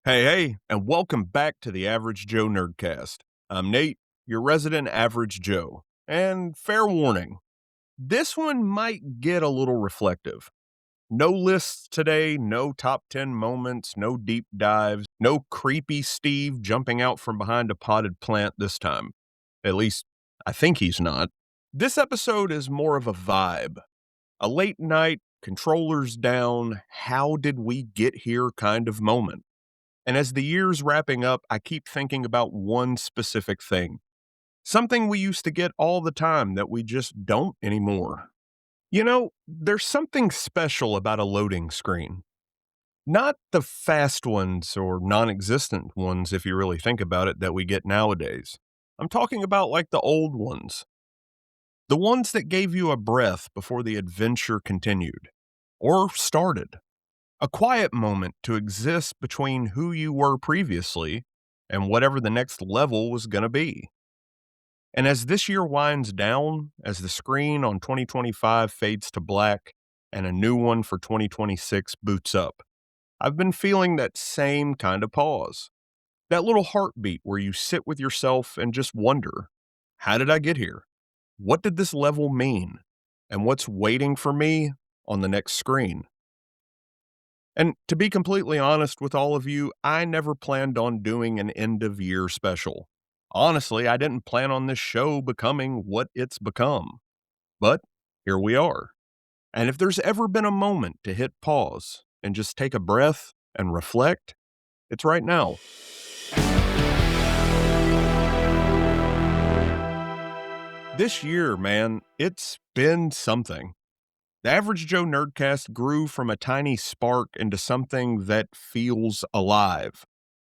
Hey, and welcome back to the Average Joe Nerdcast. I'm Nate, your resident Average Joe. And fair warning, this one might get a little reflective. No lists today, no top 10 moments, no deep dives, no creepy Steve jumping out from behind a potted plant this time. At least, I think he's not. This episode is more of a vibe. A late night, controllers down, how did we get here kind of moment. And as the year's wrapping up, I keep thinking about one specific thing. Something we used to get all the time that we just don't anymore. There's something special about a loading screen. Not the fast ones or non existent ones, if you really think about it, that we get nowadays. I'm talking about like the old ones. The ones that gave you a breath before the adventure continued or started. A quiet moment to exist between who you were previously and whatever the next level was going to be. And as this year winds down, as the screen on 2025 fades to black and a new one for 2026 boots up, I've been feeling that same kind of pause. That little heartbeat where you sit with yourself and just wonder, how did I get here? What did this level mean? And what's waiting for me on the next screen? And to be completely honest with all of you, I never planned on doing an end of year special. Honestly, I didn't plan on this show becoming what it's become. But here we are. And if there's ever been a moment to hit pause and just take a breath and reflect, it's right now. This year, man, it's been something. The Average Joe Nerdcast grew from a tiny spark into something that feels alive,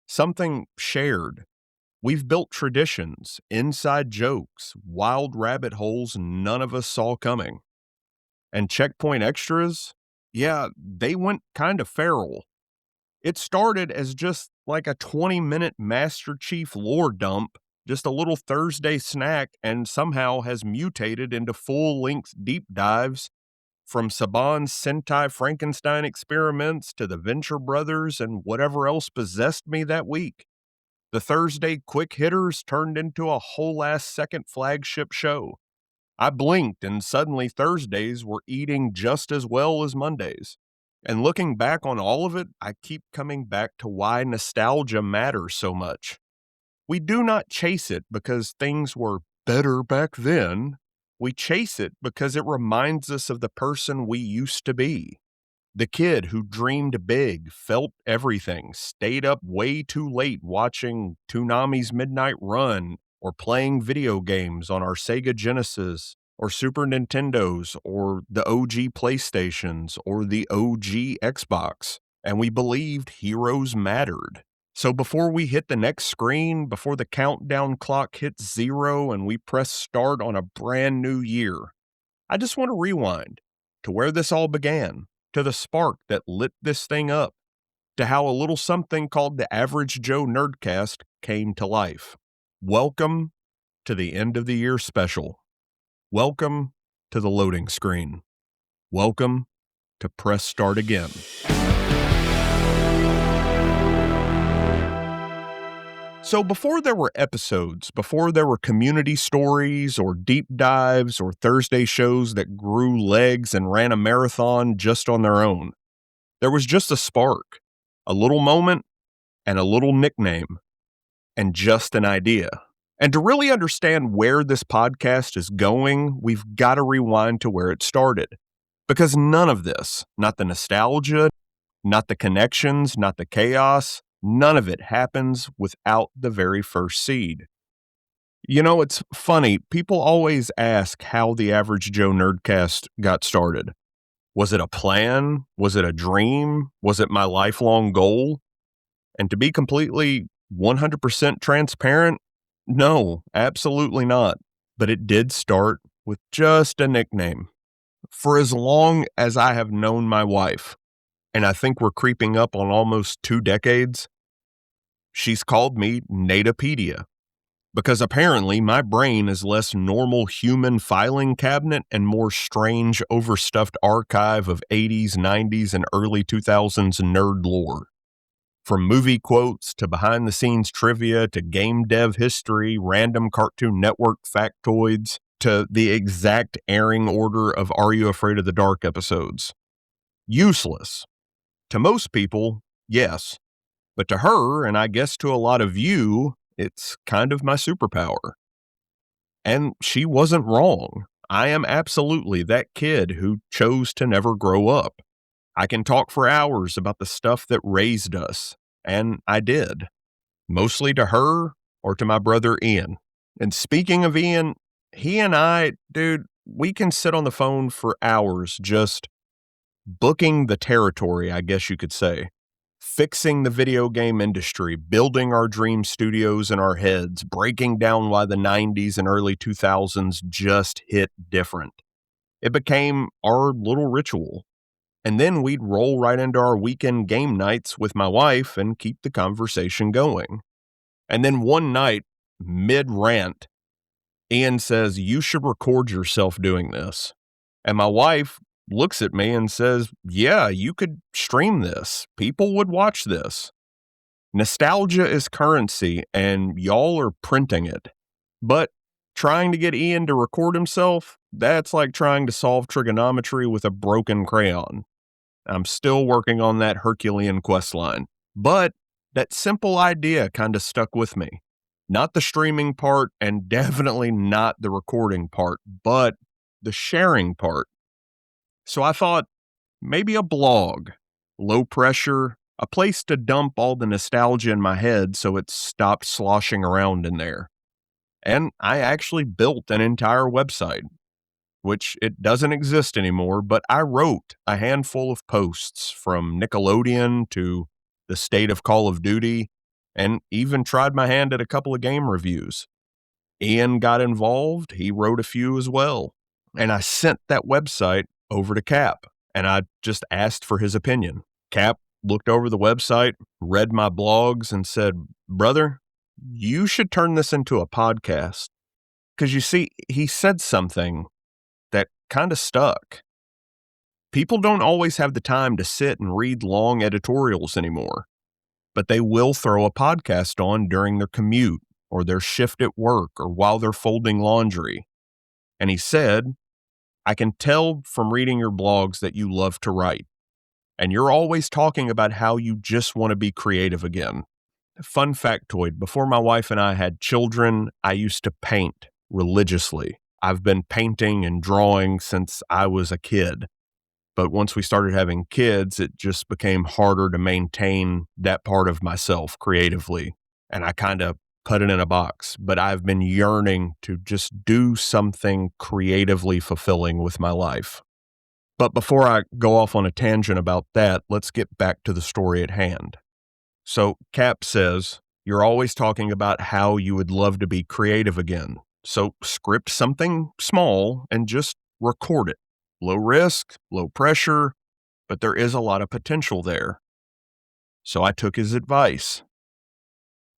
something shared. We've built traditions, inside jokes, wild rabbit holes none of us saw coming. And checkpoint extras? Yeah, they went kind of feral. It started as just like a 20-minute Master Chief lore dump, just a little Thursday snack, and somehow has mutated into full-length deep dives from Saban's Sentai Frankenstein experiments to the Venture Brothers and whatever else possessed me that week. The Thursday quick hitters turned into a whole ass second flagship show. I blinked and suddenly Thursdays were eating just as well as Mondays. And looking back on all of it, I keep coming back to why nostalgia matters so much. We do not chase it because things were better back then. We chase it because it reminds us of the person we used to be. The kid who dreamed big, felt everything, stayed up way too late watching Toonami's Midnight Run or playing video games on our Sega Genesis or Super Nintendos or the OG PlayStations or the OG Xbox. And we believed heroes mattered. So before we hit the next screen, before the countdown clock hits 0 and we press start on a brand new year, I just want to rewind to where this all began, to the spark that lit this thing up, to how a little something called the Average Joe Nerdcast came to life. Welcome to the end of the year special. Welcome to the loading screen. Welcome to press start again. So before there were episodes, before there were community stories or deep dives or Thursday shows that grew legs and ran a marathon just on their own, there was just a spark, a little moment, and a little nickname, and just an idea. And to really understand where this podcast is going, we've got to rewind to where it started. Because none of this, not the nostalgia, not the connections, not the chaos, none of it happens without the very first seed. You know, it's funny. People always ask how the Average Joe Nerdcast got started. Was it a plan? Was it a dream? Was it my lifelong goal? And to be completely 100% transparent, no, absolutely not. But it did start with just a nickname. For as long as I have known my wife, and I think we're creeping up on almost 2 decades, she's called me Natopedia. Because apparently my brain is less normal human filing cabinet and more strange overstuffed archive of 80s, 90s, and early 2000s nerd lore. From movie quotes to behind the scenes trivia to game dev history, random Cartoon Network factoids to the exact airing order of Are You Afraid of the Dark episodes. Useless. To most people, yes. But to her, and I guess to a lot of you, it's kind of my superpower. And she wasn't wrong. I am absolutely that kid who chose to never grow up. I can talk for hours about the stuff that raised us, and I did. Mostly to her or to my brother Ian. And speaking of Ian, he and I, dude, we can sit on the phone for hours just booking the territory, I guess you could say. Fixing the video game industry, building our dream studios in our heads, breaking down why the 90s and early 2000s just hit different. It became our little ritual. And then we'd roll right into our weekend game nights with my wife and keep the conversation going. And then one night, mid-rant, Ian says, "You should record yourself doing this." And my wife looks at me and says, "Yeah, you could stream this. People would watch this." Nostalgia is currency, and y'all are printing it. But trying to get Ian to record himself, that's like trying to solve trigonometry with a broken crayon. I'm still working on that Herculean quest line. But that simple idea kind of stuck with me. Not the streaming part, and definitely not the recording part, but the sharing part. So I thought maybe a blog, low pressure, a place to dump all the nostalgia in my head so it stopped sloshing around in there. And I actually built an entire website, which it doesn't exist anymore, but I wrote a handful of posts from Nickelodeon to the state of Call of Duty, and even tried my hand at a couple of game reviews. Ian got involved. He wrote a few as well. And I sent that website over to Cap, and I just asked for his opinion. Cap looked over the website, read my blogs, and said, "Brother, you should turn this into a podcast." Because you see, he said something that kind of stuck. People don't always have the time to sit and read long editorials anymore, but they will throw a podcast on during their commute or their shift at work or while they're folding laundry. And he said, "I can tell from reading your blogs that you love to write, and you're always talking about how you just want to be creative again." Fun factoid, before my wife and I had children, I used to paint religiously. I've been painting and drawing since I was a kid. But once we started having kids, it just became harder to maintain that part of myself creatively. And I kind of put it in a box. But I've been yearning to just do something creatively fulfilling with my life. But before I go off on a tangent about that, let's get back to the story at hand. So Cap says, "You're always talking about how you would love to be creative again. So script something small and just record it. Low risk, low pressure, but there is a lot of potential there." So I took his advice.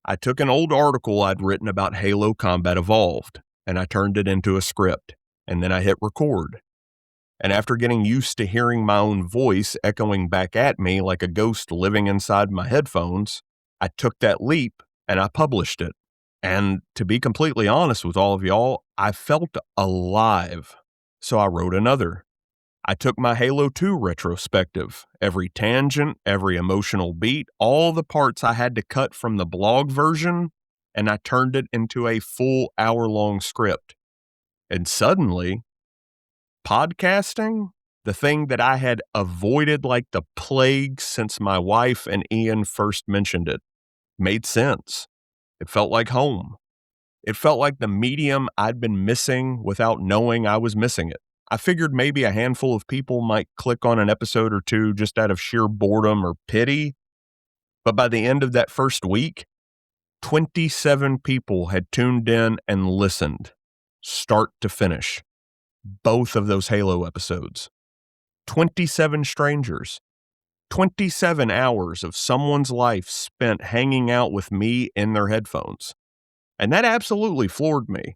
I took an old article I'd written about Halo Combat Evolved, and I turned it into a script, and then I hit record. And after getting used to hearing my own voice echoing back at me like a ghost living inside my headphones, I took that leap and I published it. And to be completely honest with all of y'all, I felt alive. So I wrote another. I took my Halo 2 retrospective, every tangent, every emotional beat, all the parts I had to cut from the blog version, and I turned it into a full hour-long script. And suddenly, podcasting, the thing that I had avoided like the plague since my wife and Ian first mentioned it, made sense. It felt like home. It felt like the medium I'd been missing without knowing I was missing it. I figured maybe a handful of people might click on an episode or two just out of sheer boredom or pity. But by the end of that first week, 27 people had tuned in and listened, start to finish, both of those Halo episodes. 27 strangers, 27 hours of someone's life spent hanging out with me in their headphones. And that absolutely floored me.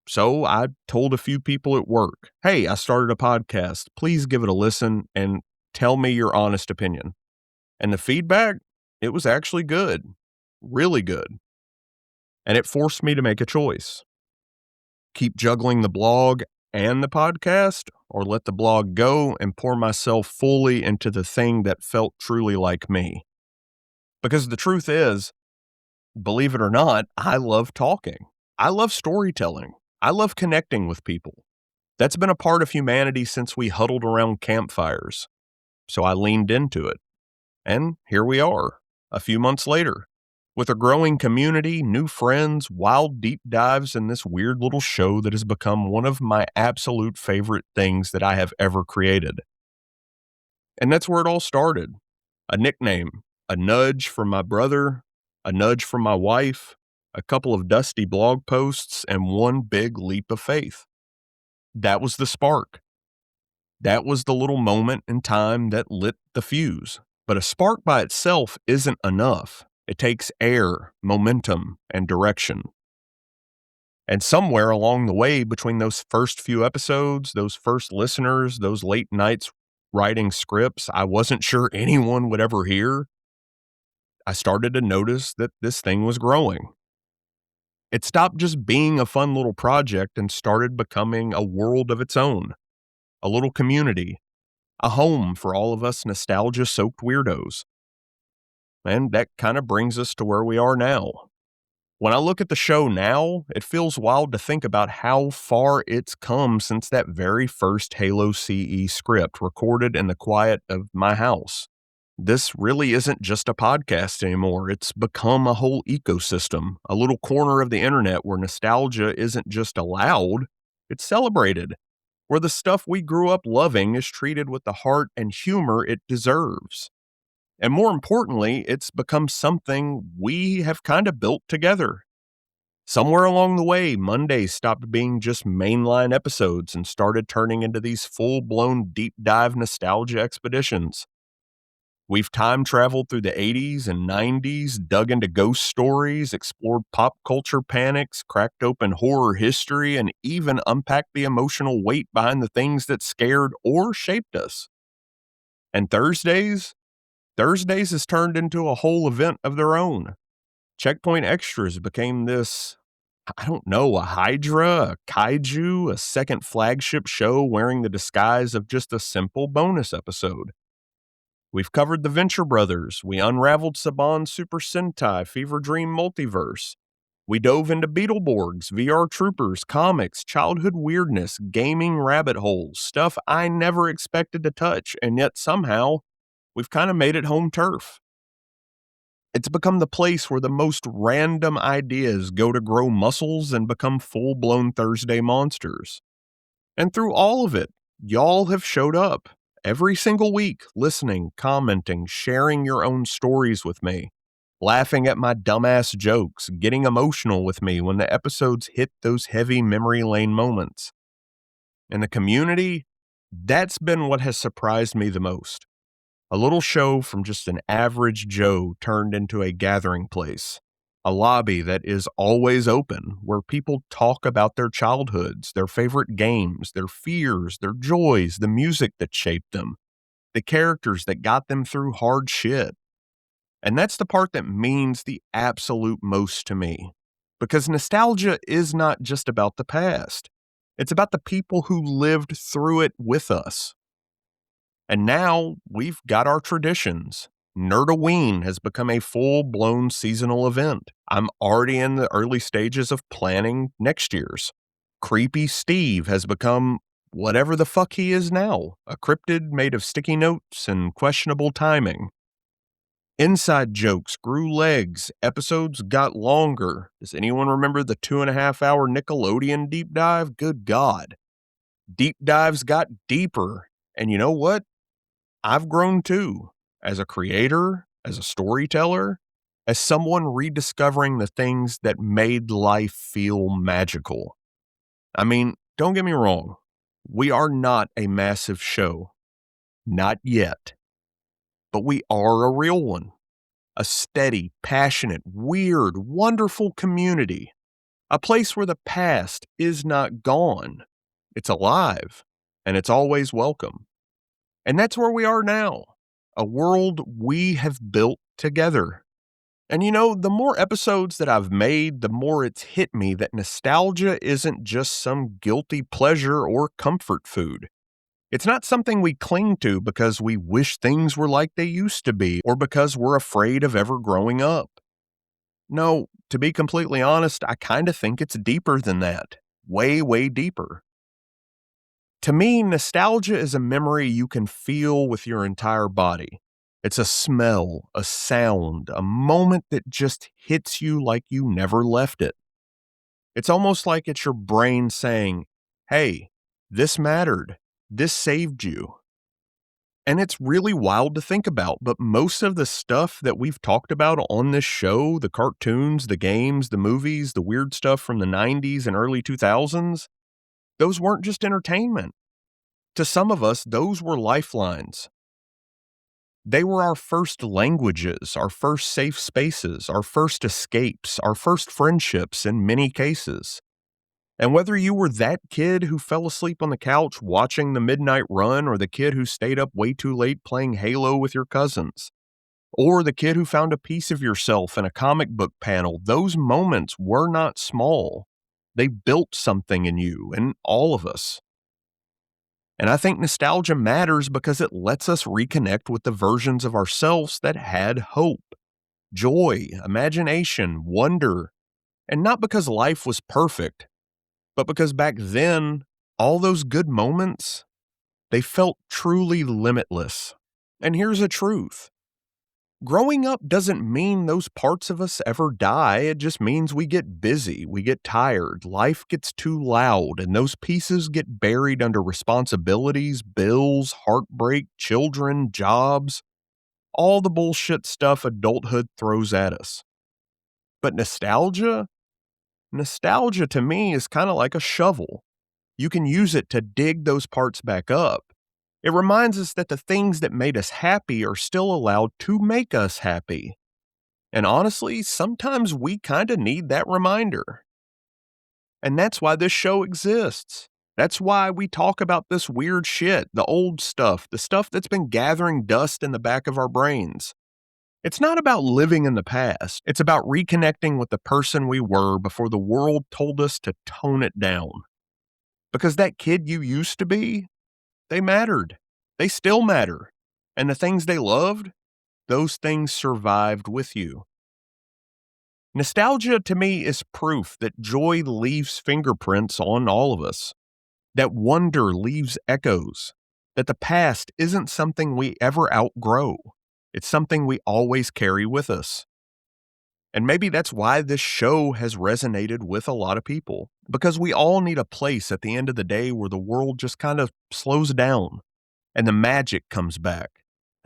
So I told a few people at work, "Hey, I started a podcast. Please give it a listen and tell me your honest opinion." And the feedback, It was actually good, really good. And it forced me to make a choice. Keep juggling the blog and the podcast, or let the blog go and pour myself fully into the thing that felt truly like me. Because the truth is, believe it or not, I love talking. I love storytelling. I love connecting with people. That's been a part of humanity since we huddled around campfires. So I leaned into it. And here we are, a few months later, with a growing community, new friends, wild deep dives, and this weird little show that has become one of my absolute favorite things that I have ever created. And that's where it all started. A nickname, a nudge from my brother, a nudge from my wife, a couple of dusty blog posts, and one big leap of faith. That was the spark. That was the little moment in time that lit the fuse. But a spark by itself isn't enough. It takes air, momentum, and direction. And somewhere along the way, between those first few episodes, those first listeners, those late nights writing scripts I wasn't sure anyone would ever hear, I started to notice that this thing was growing. It stopped just being a fun little project and started becoming a world of its own, a little community, a home for all of us nostalgia-soaked weirdos. And that kind of brings us to where we are now. When I look at the show now, it feels wild to think about how far it's come since that very first Halo CE script recorded in the quiet of my house. This really isn't just a podcast anymore. It's become a whole ecosystem, a little corner of the internet where nostalgia isn't just allowed, it's celebrated, where the stuff we grew up loving is treated with the heart and humor it deserves. And more importantly, it's become something we have kind of built together. Somewhere along the way, Mondays stopped being just mainline episodes and started turning into these full-blown deep dive nostalgia expeditions. We've time traveled through the 80s and 90s, dug into ghost stories, explored pop culture panics, cracked open horror history, and even unpacked the emotional weight behind the things that scared or shaped us. And Thursdays has turned into a whole event of their own. Checkpoint Extras became this, I don't know, a Hydra, a Kaiju, a second flagship show wearing the disguise of just a simple bonus episode. We've covered the Venture Brothers. We unraveled Saban's Super Sentai Fever Dream Multiverse. We dove into Beetleborgs, VR Troopers, comics, childhood weirdness, gaming rabbit holes, stuff I never expected to touch, and yet somehow we've kind of made it home turf. It's become the place where the most random ideas go to grow muscles and become full-blown Thursday monsters. And through all of it, y'all have showed up every single week, listening, commenting, sharing your own stories with me, laughing at my dumbass jokes, getting emotional with me when the episodes hit those heavy memory lane moments. And the community, that's been what has surprised me the most. A little show from just an average Joe turned into a gathering place, a lobby that is always open, where people talk about their childhoods, their favorite games, their fears, their joys, the music that shaped them, the characters that got them through hard shit. And that's the part that means the absolute most to me, because nostalgia is not just about the past. It's about the people who lived through it with us. And now we've got our traditions. Nerdoween has become a full-blown seasonal event. I'm already in the early stages of planning next year's. Creepy Steve has become whatever the fuck he is now, a cryptid made of sticky notes and questionable timing. Inside jokes grew legs, episodes got longer. Does anyone remember the 2.5-hour Nickelodeon deep dive? Good God. Deep dives got deeper. And you know what? I've grown too, as a creator, as a storyteller, as someone rediscovering the things that made life feel magical. I mean, don't get me wrong. We are not a massive show. Not yet. But we are a real one. A steady, passionate, weird, wonderful community. A place where the past is not gone. It's alive, and it's always welcome. And that's where we are now. a world we have built together. And the more episodes that I've made, the more it's hit me that nostalgia isn't just some guilty pleasure or comfort food. It's not something we cling to because we wish things were like they used to be or because we're afraid of ever growing up. No, to be completely honest, I kind of think it's deeper than that. Way, way deeper. To me, nostalgia is a memory you can feel with your entire body. It's a smell, a sound, a moment that just hits you like you never left it. It's almost like it's your brain saying, hey, this mattered. This saved you. And it's really wild to think about, but most of the stuff that we've talked about on this show, the cartoons, the games, the movies, the weird stuff from the 90s and early 2000s, those weren't just entertainment. To some of us, those were lifelines. They were our first languages, our first safe spaces, our first escapes, our first friendships in many cases. And whether you were that kid who fell asleep on the couch watching the midnight run, or the kid who stayed up way too late playing Halo with your cousins, or the kid who found a piece of yourself in a comic book panel, those moments were not small. They built something in you and all of us. And I think nostalgia matters because it lets us reconnect with the versions of ourselves that had hope, joy, imagination, wonder, and not because life was perfect, but because back then, all those good moments, they felt truly limitless. And here's the truth. Growing up doesn't mean those parts of us ever die. It just means we get busy, we get tired, life gets too loud, and those pieces get buried under responsibilities, bills, heartbreak, children, jobs, all the bullshit stuff adulthood throws at us. But nostalgia to me is kind of like a shovel. You can use it to dig those parts back up. It reminds us that the things that made us happy are still allowed to make us happy. And honestly, sometimes we kind of need that reminder. And that's why this show exists. That's why we talk about this weird shit, the old stuff, the stuff that's been gathering dust in the back of our brains. It's not about living in the past. It's about reconnecting with the person we were before the world told us to tone it down. Because that kid you used to be, they mattered. They still matter. And the things they loved, those things survived with you. Nostalgia to me is proof that joy leaves fingerprints on all of us, that wonder leaves echoes, that the past isn't something we ever outgrow. It's something we always carry with us. And maybe that's why this show has resonated with a lot of people, because we all need a place at the end of the day where the world just kind of slows down and the magic comes back,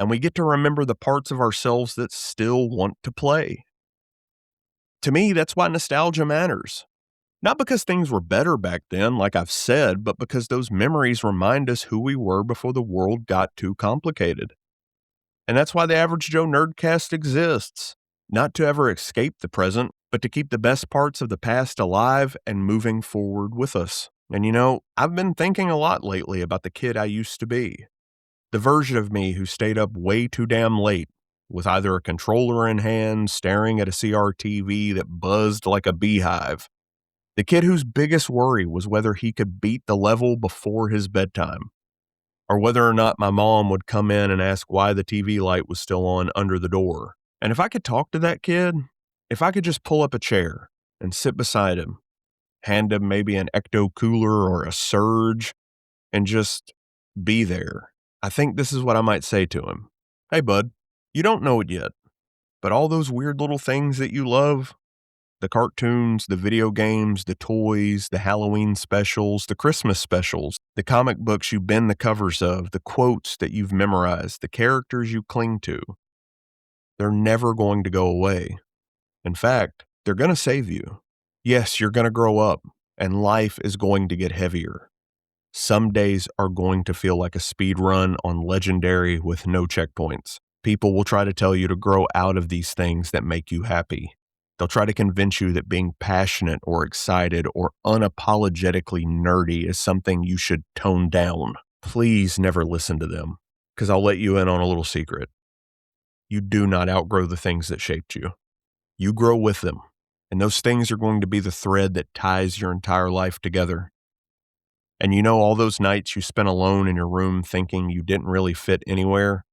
and we get to remember the parts of ourselves that still want to play. To me, that's why nostalgia matters. Not because things were better back then, like I've said, but because those memories remind us who we were before the world got too complicated. And that's why the Average Joe Nerdcast exists. Not to ever escape the present, but to keep the best parts of the past alive and moving forward with us. And I've been thinking a lot lately about the kid I used to be. The version of me who stayed up way too damn late, with either a controller in hand, staring at a CRTV that buzzed like a beehive. The kid whose biggest worry was whether he could beat the level before his bedtime, or whether or not my mom would come in and ask why the TV light was still on under the door. And if I could talk to that kid, if I could just pull up a chair and sit beside him, hand him maybe an ecto cooler or a Surge, and just be there, I think this is what I might say to him. Hey, bud, you don't know it yet, but all those weird little things that you love, the cartoons, the video games, the toys, the Halloween specials, the Christmas specials, the comic books you bend the covers of, the quotes that you've memorized, the characters you cling to, they're never going to go away. In fact, they're going to save you. Yes, you're going to grow up, and life is going to get heavier. Some days are going to feel like a speed run on Legendary with no checkpoints. People will try to tell you to grow out of these things that make you happy. They'll try to convince you that being passionate or excited or unapologetically nerdy is something you should tone down. Please never listen to them, because I'll let you in on a little secret. You do not outgrow the things that shaped you. You grow with them. And those things are going to be the thread that ties your entire life together. And you know, all those nights you spent alone in your room thinking you didn't really fit anywhere,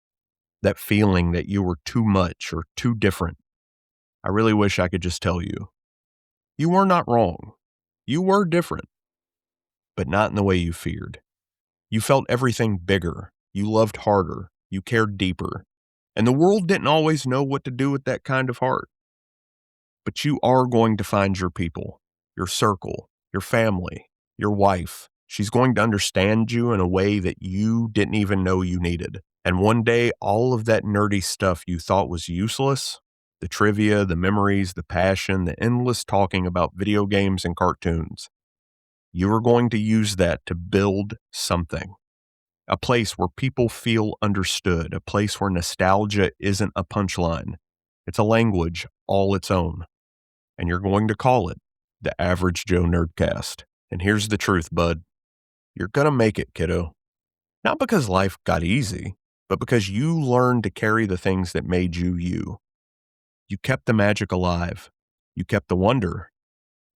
that feeling that you were too much or too different, I really wish I could just tell you, you were not wrong. You were different, but not in the way you feared. You felt everything bigger. You loved harder. You cared deeper. And the world didn't always know what to do with that kind of heart. But you are going to find your people, your circle, your family, your wife. She's going to understand you in a way that you didn't even know you needed. And one day, all of that nerdy stuff you thought was useless, the trivia, the memories, the passion, the endless talking about video games and cartoons, you are going to use that to build something. A place where people feel understood, a place where nostalgia isn't a punchline. It's a language all its own. And you're going to call it the Average Joe Nerdcast. And here's the truth, bud. You're going to make it, kiddo. Not because life got easy, but because you learned to carry the things that made you you. You kept the magic alive. You kept the wonder.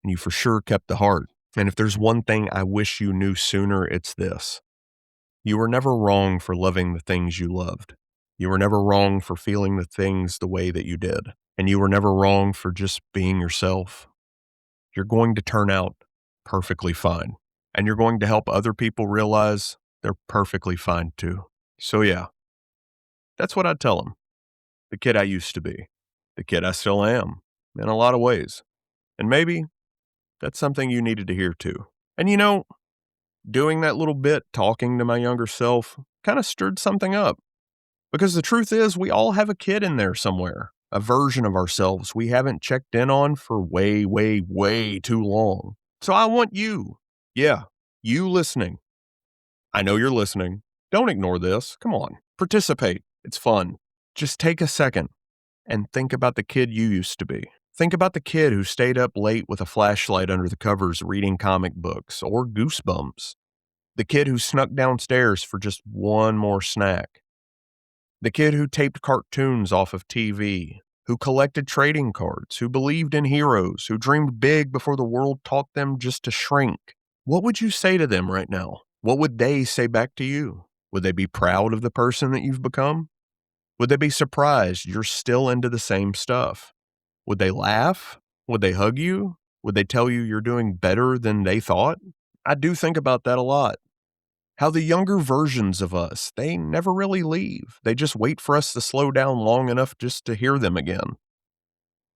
And you for sure kept the heart. And if there's one thing I wish you knew sooner, it's this. You were never wrong for loving the things you loved. You were never wrong for feeling the things the way that you did. And you were never wrong for just being yourself. You're going to turn out perfectly fine. And you're going to help other people realize they're perfectly fine too. So yeah, that's what I'd tell them. The kid I used to be. The kid I still am, in a lot of ways. And maybe that's something you needed to hear too. And you know, doing that little bit, talking to my younger self, kind of stirred something up. Because the truth is, we all have a kid in there somewhere, a version of ourselves we haven't checked in on for way, way, way too long. So I want you, yeah, you listening. I know you're listening. Don't ignore this. Come on, participate. It's fun. Just take a second and think about the kid you used to be. Think about the kid who stayed up late with a flashlight under the covers reading comic books or Goosebumps. The kid who snuck downstairs for just one more snack. The kid who taped cartoons off of TV, who collected trading cards, who believed in heroes, who dreamed big before the world taught them just to shrink. What would you say to them right now? What would they say back to you? Would they be proud of the person that you've become? Would they be surprised you're still into the same stuff? Would they laugh? Would they hug you? Would they tell you you're doing better than they thought? I do think about that a lot. How the younger versions of us, they never really leave. They just wait for us to slow down long enough just to hear them again.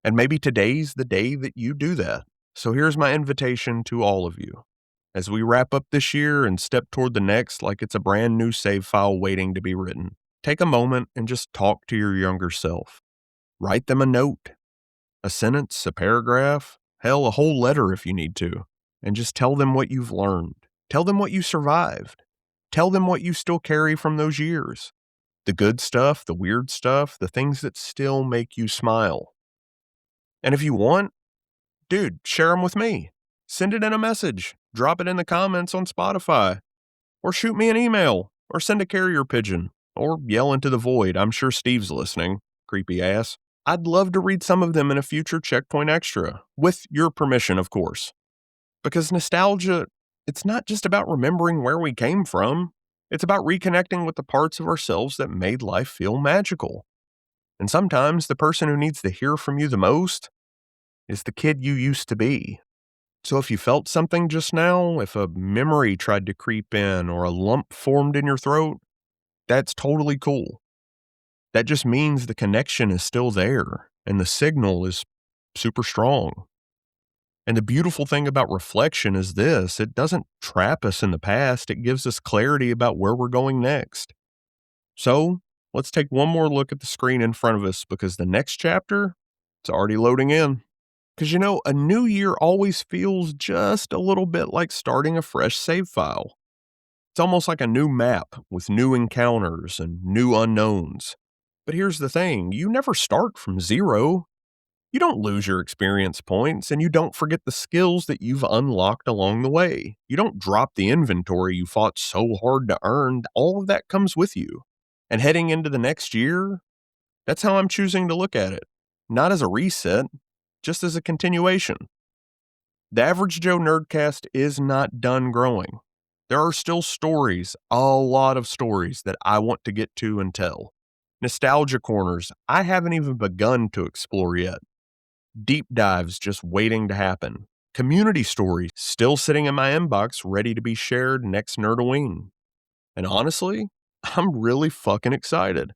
And maybe today's the day that you do that. So here's my invitation to all of you. As we wrap up this year and step toward the next like it's a brand new save file waiting to be written, take a moment and just talk to your younger self. Write them a note, a sentence, a paragraph, hell, a whole letter if you need to, and just tell them what you've learned. Tell them what you survived. Tell them what you still carry from those years. The good stuff, the weird stuff, the things that still make you smile. And if you want, dude, share them with me. Send it in a message. Drop it in the comments on Spotify. Or shoot me an email. Or send a carrier pigeon. Or yell into the void. I'm sure Steve's listening. Creepy ass. I'd love to read some of them in a future Checkpoint Extra. With your permission, of course. Because nostalgia, it's not just about remembering where we came from. It's about reconnecting with the parts of ourselves that made life feel magical. And sometimes the person who needs to hear from you the most is the kid you used to be. So if you felt something just now, if a memory tried to creep in or a lump formed in your throat, that's totally cool. That just means the connection is still there and the signal is super strong. And the beautiful thing about reflection is this: it doesn't trap us in the past, it gives us clarity about where we're going next. So let's take one more look at the screen in front of us because the next chapter, it's already loading in. Because you know, a new year always feels just a little bit like starting a fresh save file. It's almost like a new map with new encounters and new unknowns. But here's the thing, you never start from zero. You don't lose your experience points, and you don't forget the skills that you've unlocked along the way. You don't drop the inventory you fought so hard to earn. All of that comes with you. And heading into the next year, That's how I'm choosing to look at it. Not as a reset, just as a continuation. The Average Joe Nerdcast is not done growing. There are still stories, a lot of stories that I want to get to and tell. Nostalgia corners I haven't even begun to explore yet. Deep dives just waiting to happen. Community stories still sitting in my inbox ready to be shared next Nerdoween. And honestly, I'm really fucking excited.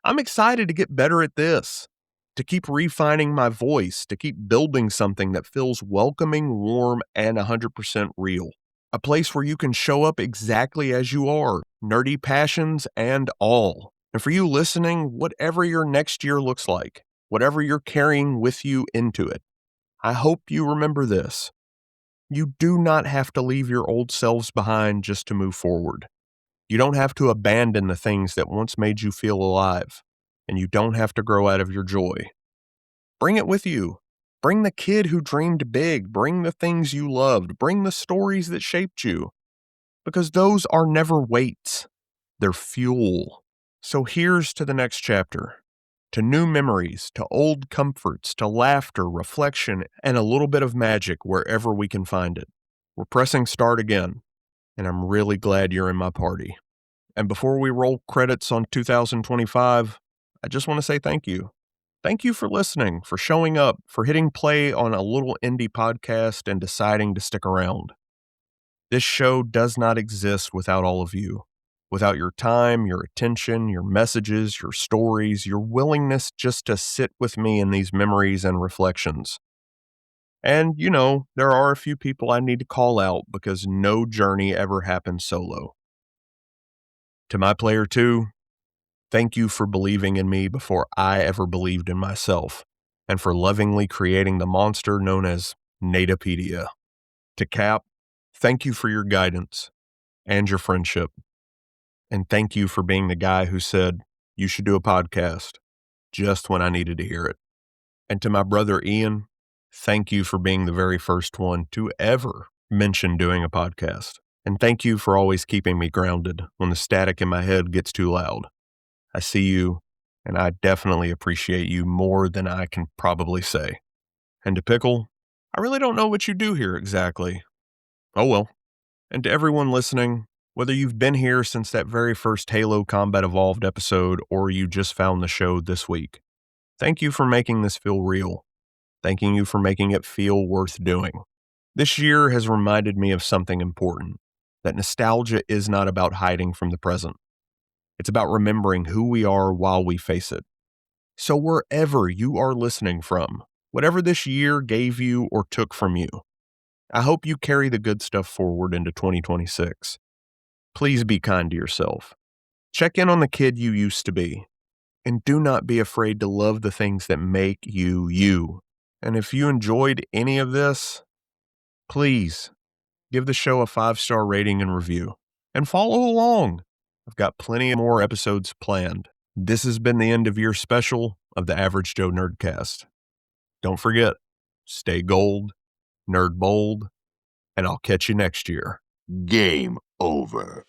I'm excited to get better at this, to keep refining my voice, to keep building something that feels welcoming, warm, and 100% real. A place where you can show up exactly as you are, nerdy passions and all. And for you listening, whatever your next year looks like, whatever you're carrying with you into it, I hope you remember this. You do not have to leave your old selves behind just to move forward. You don't have to abandon the things that once made you feel alive, and you don't have to grow out of your joy. Bring it with you. Bring the kid who dreamed big. Bring the things you loved. Bring the stories that shaped you. Because those are never weights, they're fuel. So here's to the next chapter, to new memories, to old comforts, to laughter, reflection, and a little bit of magic wherever we can find it. We're pressing start again, and I'm really glad you're in my party. And before we roll credits on 2025, I just want to say thank you. Thank you for listening, for showing up, for hitting play on a little indie podcast and deciding to stick around. This show does not exist without all of you. Without your time, your attention, your messages, your stories, your willingness just to sit with me in these memories and reflections. And, there are a few people I need to call out because no journey ever happens solo. To my player 2, thank you for believing in me before I ever believed in myself, and for lovingly creating the monster known as Natopedia. To Cap, thank you for your guidance and your friendship. And thank you for being the guy who said, you should do a podcast, just when I needed to hear it. And to my brother Ian, thank you for being the very first one to ever mention doing a podcast. And thank you for always keeping me grounded when the static in my head gets too loud. I see you, and I definitely appreciate you more than I can probably say. And to Pickle, I really don't know what you do here exactly. Oh well. And to everyone listening, whether you've been here since that very first Halo Combat Evolved episode or you just found the show this week, thank you for making this feel real. Thanking you for making it feel worth doing. This year has reminded me of something important, that nostalgia is not about hiding from the present. It's about remembering who we are while we face it. So wherever you are listening from, whatever this year gave you or took from you, I hope you carry the good stuff forward into 2026. Please be kind to yourself. Check in on the kid you used to be. And do not be afraid to love the things that make you you. And if you enjoyed any of this, please give the show a 5-star rating and review. And follow along. I've got plenty more episodes planned. This has been the end of year special of the Average Joe Nerdcast. Don't forget, stay gold, nerd bold, and I'll catch you next year. Game over.